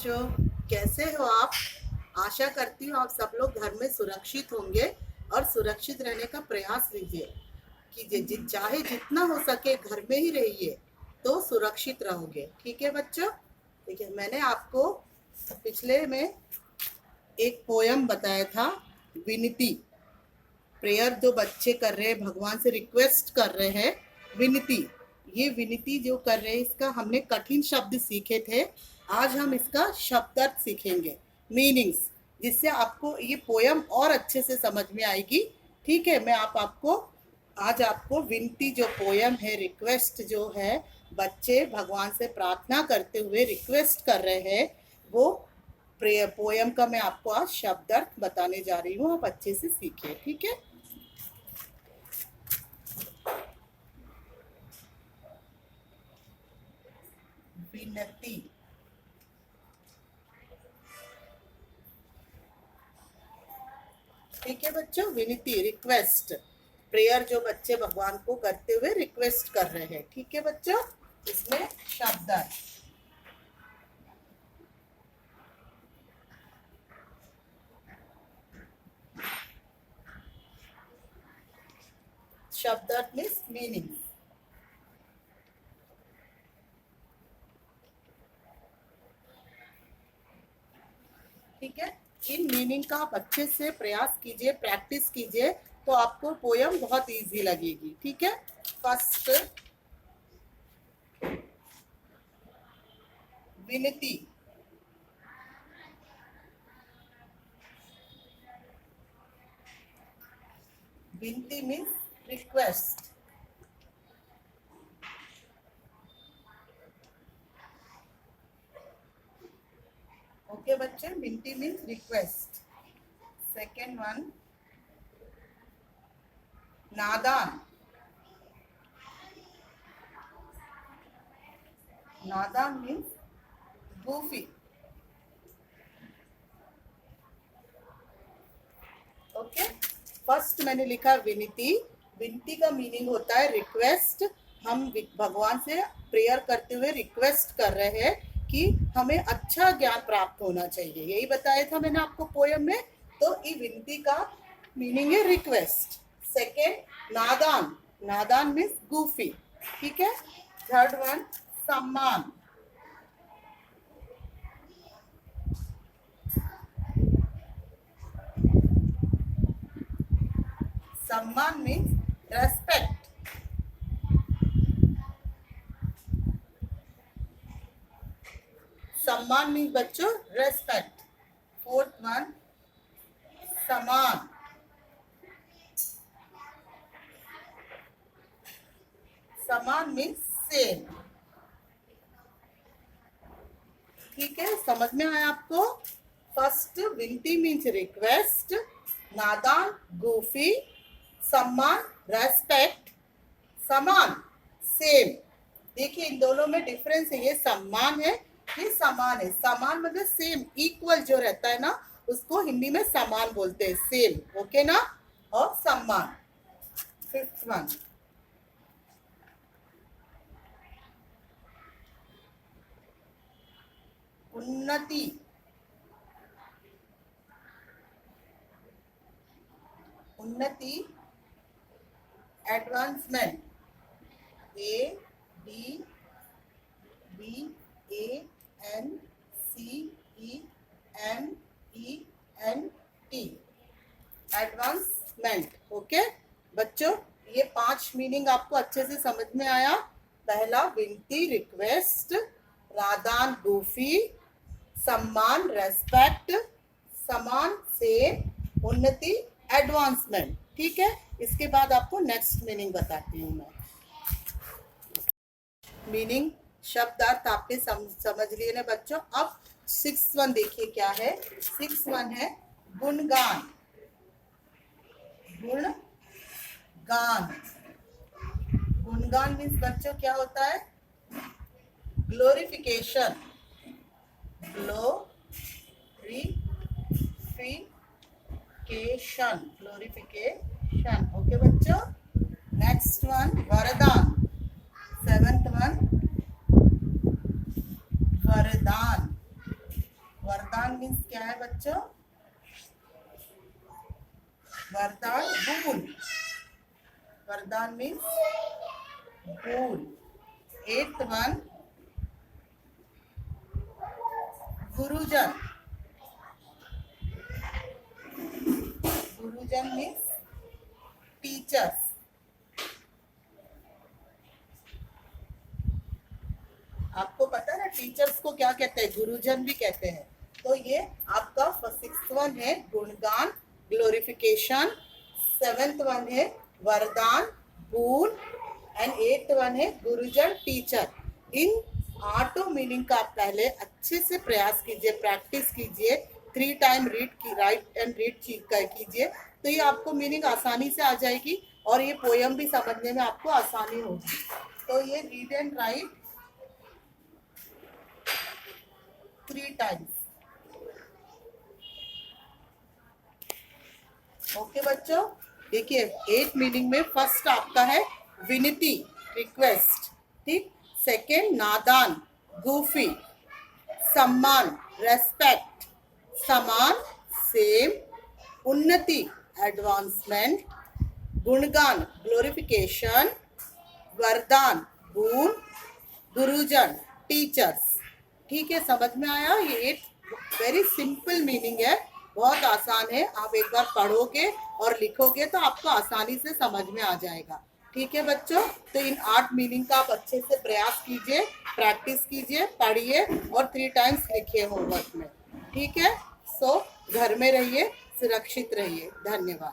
बच्चों, कैसे हो आप? आशा करती हूँ आप सब लोग घर में सुरक्षित होंगे और सुरक्षित रहने का प्रयास कीजिए। चाहे जितना हो सके घर में ही रहिए तो सुरक्षित रहोगे। ठीक है बच्चों? देखिए, मैंने आपको पिछले में एक पोयम बताया था, विनती। प्रेयर जो बच्चे कर रहे हैं, भगवान से रिक्वेस्ट कर रहे हैं, विनती। ये विनती जो कर रहे हैं, इसका हमने कठिन शब्द सीखे थे। आज हम इसका शब्दार्थ सीखेंगे, मीनिंग्स, जिससे आपको ये पोयम और अच्छे से समझ में आएगी। ठीक है, मैं आज आपको विनती जो पोयम है, रिक्वेस्ट जो है, बच्चे भगवान से प्रार्थना करते हुए रिक्वेस्ट कर रहे हैं, वो पोयम का मैं आपको आज शब्दार्थ बताने जा रही हूँ। आप अच्छे से सीखिए। ठीक है? विनती। ठीक है बच्चों, विनती, रिक्वेस्ट। प्रेयर जो बच्चे भगवान को करते हुए रिक्वेस्ट कर रहे हैं। ठीक है बच्चों, इसमें शब्दार्थ। शब्दार्थ मीन्स मीनिंग। ठीक है, इन मीनिंग का आप अच्छे से प्रयास कीजिए, प्रैक्टिस कीजिए, तो आपको पोयम बहुत इजी लगेगी। ठीक है? फर्स्ट, विनती। विनती मीन्स रिक्वेस्ट। ओके बच्चे, विनती मीन्स रिक्वेस्ट। सेकेंड वन, नादान। नादान मीन्स goofy। ओके, फर्स्ट मैंने लिखा विनती। विनती का मीनिंग होता है रिक्वेस्ट। हम भगवान से प्रेयर करते हुए रिक्वेस्ट कर रहे हैं कि हमें अच्छा ज्ञान प्राप्त होना चाहिए। यही बताया था मैंने आपको पोयम में। तो ये विनती का मीनिंग है रिक्वेस्ट। सेकेंड, नादान। नादान मीन्स गूफी। ठीक है? थर्ड वन, सम्मान। सम्मान मीन्स रेस्पेक्ट। सम्मान मीन्स बच्चों रेस्पेक्ट। फोर्थ वन, समान। समान मीन्स सेम। ठीक है, समझ में आया आपको? फर्स्ट, विनती मीन्स रिक्वेस्ट, नादान गूफी, सम्मान रेस्पेक्ट, समान सेम। देखिए, इन दोनों में डिफरेंस है। ये सम्मान है, ये समान है। समान मतलब सेम, इक्वल जो रहता है ना, उसको हिंदी में समान बोलते हैं, सेम। ओके ना? और सम्मान। फिफ्थ वन, उन्नति। उन्नति, advancement. A D B A N C E M E N T, advancement. Okay बच्चों, ये 5 मीनिंग आपको अच्छे से समझ में आया? पहला, विनती रिक्वेस्ट, रादान गूफी, सम्मान रेस्पेक्ट, समान सेम, उन्नति एडवांसमेंट। ठीक है? इसके बाद आपको नेक्स्ट मीनिंग बताती हूँ मैं। मीनिंग, शब्दार्थ आपने समझ लिए ना बच्चों? अब 6th वन देखिए क्या है। 6th वन है गुणगान। गुणगान। गुणगान मीन्स बच्चों क्या होता है? ग्लोरिफिकेशन। ग्लोरिफिकेशन। ओके बच्चों? नेक्स्ट वन, वरदान। 7th वन, वरदान। मीन्स क्या है बच्चों? वरदान भूल। वरदान मीन्स भूल। 8th वन गुरुजन। गुरुजन मीन्स टीचर्स। आपको पता है ना टीचर्स को क्या कहते हैं? गुरुजन भी कहते हैं। तो ये आपका 6th वन है गुणगान, ग्लोरिफिकेशन। 7th वन है वरदान, भूल। एंड 8th वन है गुरुजन, टीचर। इन 8 मीनिंग का आप पहले अच्छे से प्रयास कीजिए, प्रैक्टिस कीजिए। 3 टाइम रीड की, राइट एंड रीड कीजिए, तो ये आपको मीनिंग आसानी से आ जाएगी और ये पोयम भी समझने में आपको आसानी होगी। तो ये read and right 3 times. Okay बच्चों, देखिए 8 मीनिंग में फर्स्ट आपका है विनती, रिक्वेस्ट, ठीक। सेकेंड नादान, गूफी। सम्मान, रेस्पेक्ट। समान, सेम। उन्नति, एडवांसमेंट। गुणगान, ग्लोरिफिकेशन। वरदान, बोon। गुरुजन, टीचर्स। ठीक है, समझ में आया? ये एक वेरी सिंपल मीनिंग है, बहुत आसान है। आप एक बार पढ़ोगे और लिखोगे तो आपको आसानी से समझ में आ जाएगा। ठीक है बच्चों, तो इन 8 मीनिंग का आप अच्छे से प्रयास कीजिए, प्रैक्टिस कीजिए, पढ़िए और 3 टाइम्स लिखिए होमवर्क में। ठीक है, सो घर में रहिए, सुरक्षित रहिए। धन्यवाद।